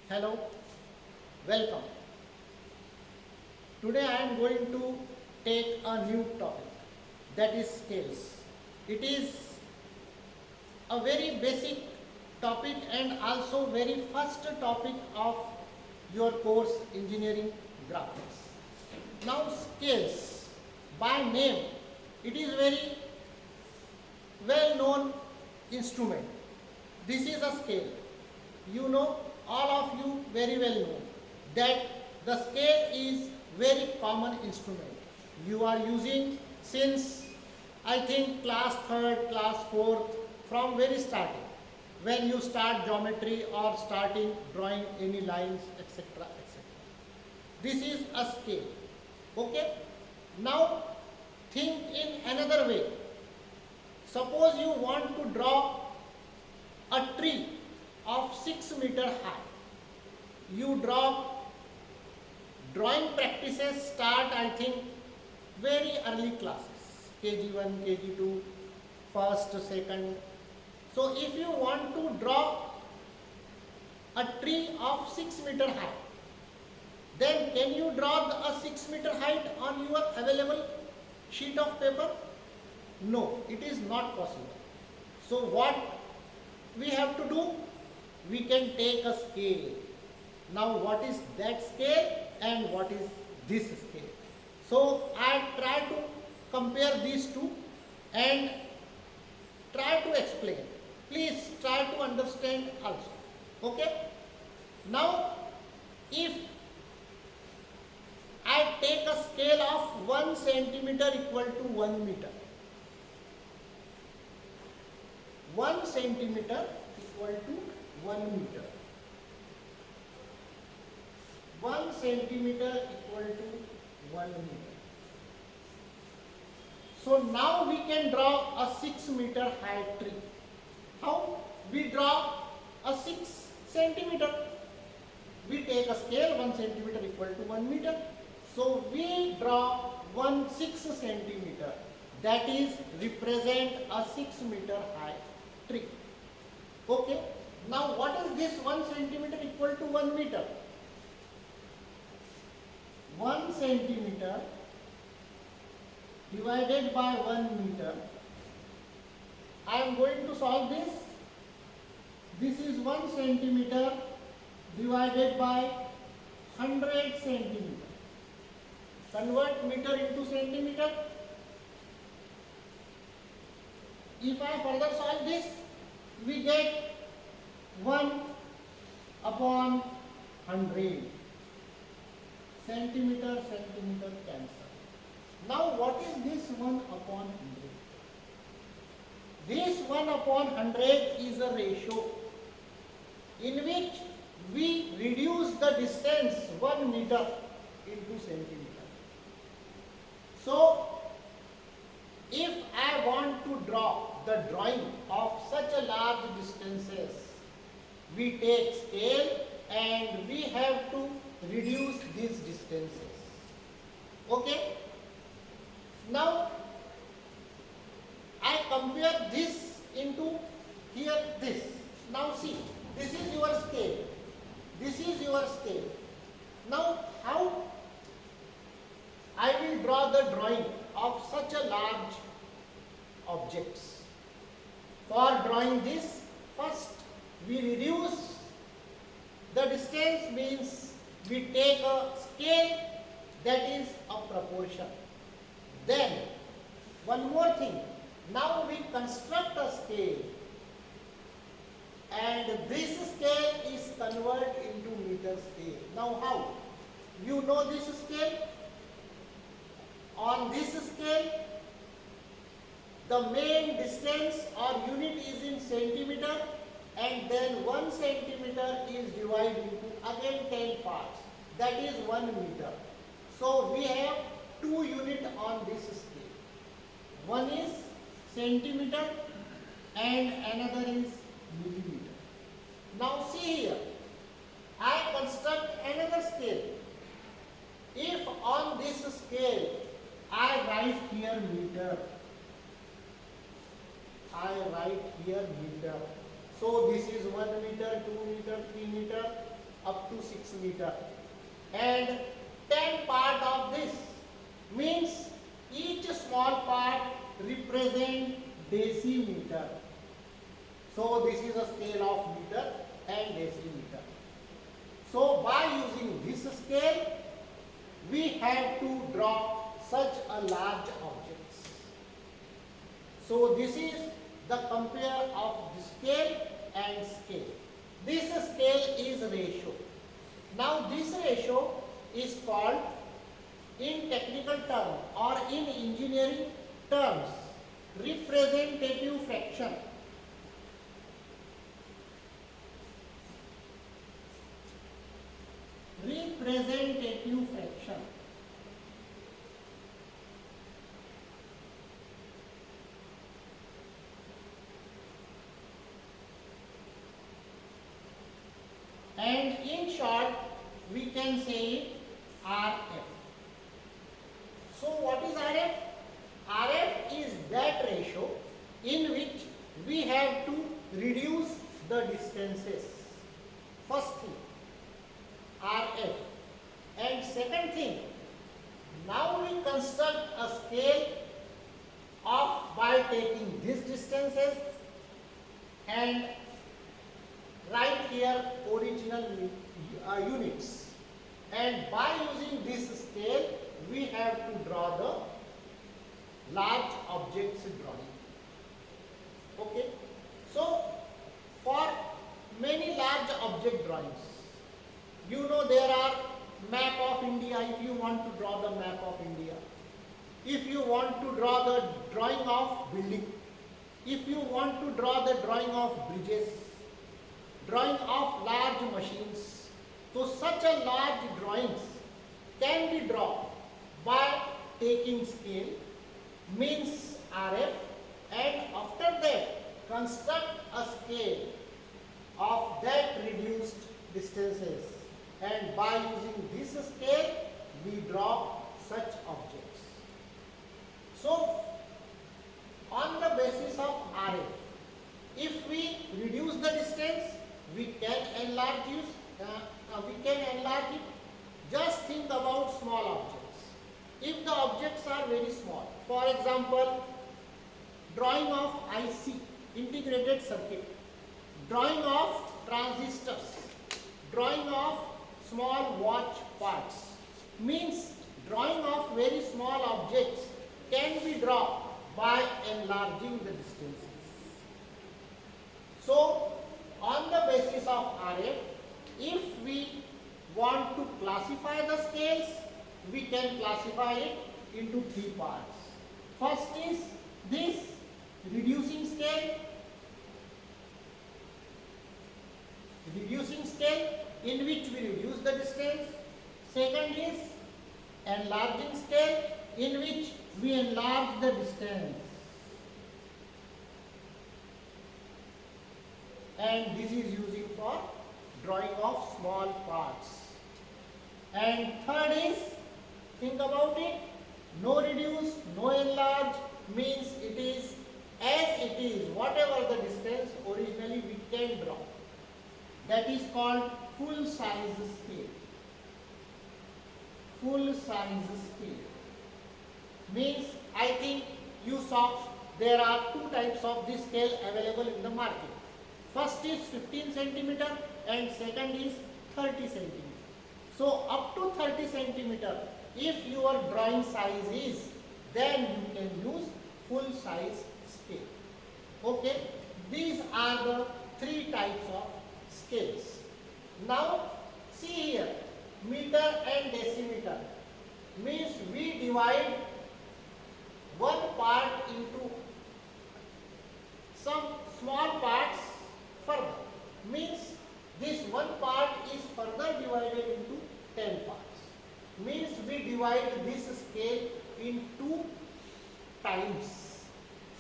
Hello, welcome. Today I am going to take a new topic, that is scales. It is a very basic topic and also very first topic of your course engineering graphics. Now scales by name, it is very well known instrument. This is a scale. You know, all of you very well know that the scale is very common instrument. You are using since I think class 3rd, class 4th, from very starting. When you start geometry or starting drawing any lines, etc. etc. This is a scale. Okay? Now think in another way. Suppose you want to draw a tree of 6 meter high. You drawing practices start I think very early classes, KG1, KG2, first, second. So if you want to draw a tree of 6 meter high, then can you draw a 6 meter height on your available sheet of paper? No, it is not possible. So what we have to do? We can take a scale. Now what is that scale and what is this scale? So I try to compare these two and try to explain. Please try to understand also. Okay? Now if I take a scale of 1 centimeter equal to 1 meter. 1 centimeter equal to 1 meter. 1 centimeter equal to 1 meter. So now we can draw a 6 meter high tree. How? We draw a 6 centimeter. We take a scale 1 centimeter equal to 1 meter. So we draw 6 centimeter. That is represent a 6 meter high tree. Okay. Now what is this 1 centimeter equal to 1 meter? 1 centimeter divided by 1 meter. I am going to solve this. This is 1 centimeter divided by 100 centimeter. Convert meter into centimeter. If I further solve this, we get 1 upon 100. Centimeter cancel. Now what is this 1 upon 100? This 1 upon 100 is a ratio in which we reduce the distance 1 meter into centimeter. So if I want to draw the drawing of such a large distances, we take scale and we have to reduce these distances. Okay? Now I compare this into here this. Now see, this is your scale. This is your scale. Now how I will draw the drawing of such a large objects. For drawing this, first we reduce the distance, means we take a scale that is a proportion. Then one more thing, now we construct a scale and this scale is converted into meter scale. Now how? You know this scale? On this scale, the main distance or unit is in centimeter, and then 1 centimeter is divided into again 10 parts. That is 1 meter. So we have 2 units on this scale. One is centimeter and another is millimeter. Now see here, I construct another scale. If on this scale I write here meter, I write here meter. So this is 1 meter, 2 meter, 3 meter, up up to 6 meter, and 10 part of this means each small part represent decimeter. So this is a scale of meter and decimeter. So by using this scale, we have to draw such a large objects. So this is the compare of the scale and scale. This scale is ratio. Now this ratio is called in technical term or in engineering terms representative fraction. Representative fraction. And in short, we can say RF. So what is RF? RF is that ratio in which we have to reduce the distances. First thing, RF. And second thing, now we construct a scale of by taking these distances and write here original units, and by using this scale we have to draw the large objects drawing. Okay, so for many large object drawings, you know, there are map of India. If you want to draw the map of India, if you want to draw the drawing of building, if you want to draw the drawing of bridges, drawing of large machines, so such a large drawings can be drawn by taking scale, means RF, and after that construct a scale of that reduced distances, and by using this scale we draw such objects. So on the basis of RF, if we reduce the distance, we can enlarge it. Just think about small objects. If the objects are very small, for example, drawing of IC, integrated circuit, drawing of transistors, drawing of small watch parts, means drawing of very small objects can be drawn by enlarging the distances. So on the basis of RF, if we want to classify the scales, we can classify it into three parts. First is this reducing scale, in which we reduce the distance. Second is enlarging scale, in which we enlarge the distance. And this is using for drawing of small parts. And third is, think about it, no reduce, no enlarge, means it is as it is, whatever the distance originally we can draw. That is called full size scale. Full size scale means, I think you saw there are two types of this scale available in the market. First is 15 centimeter and second is 30 centimeter. So up to 30 centimeter, if your drawing size is, then you can use full size scale. Okay, these are the three types of scales. Now see here, meter and decimeter means we divide one part into some small parts further, means this one part is further divided into 10 parts, means we divide this scale in 2 times.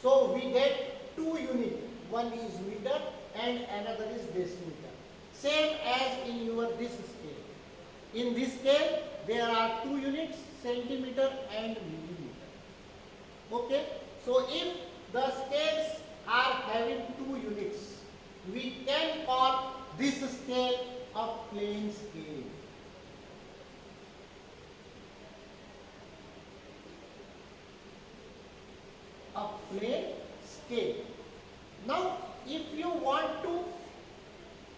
So we get 2 units, one is meter and another is decimeter, same as in your this scale. In this scale there are 2 units, centimeter and millimeter. Okay, so if the scales are having 2 units, we can call this scale a plane scale. A plane scale. Now, if you want to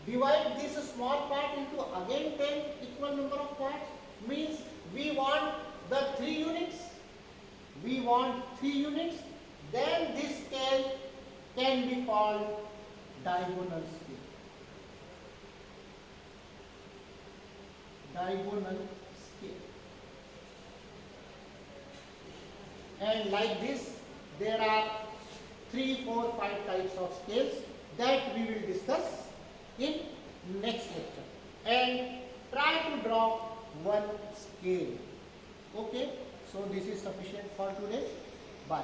divide this small part into again 10 equal number of parts, means we want the 3 units. We want 3 units. Then this scale can be called diagonal scale. Diagonal scale. And like this, there are 3, 4, 5 types of scales that we will discuss in next lecture. And try to draw one scale. Okay, so this is sufficient for today. Bye.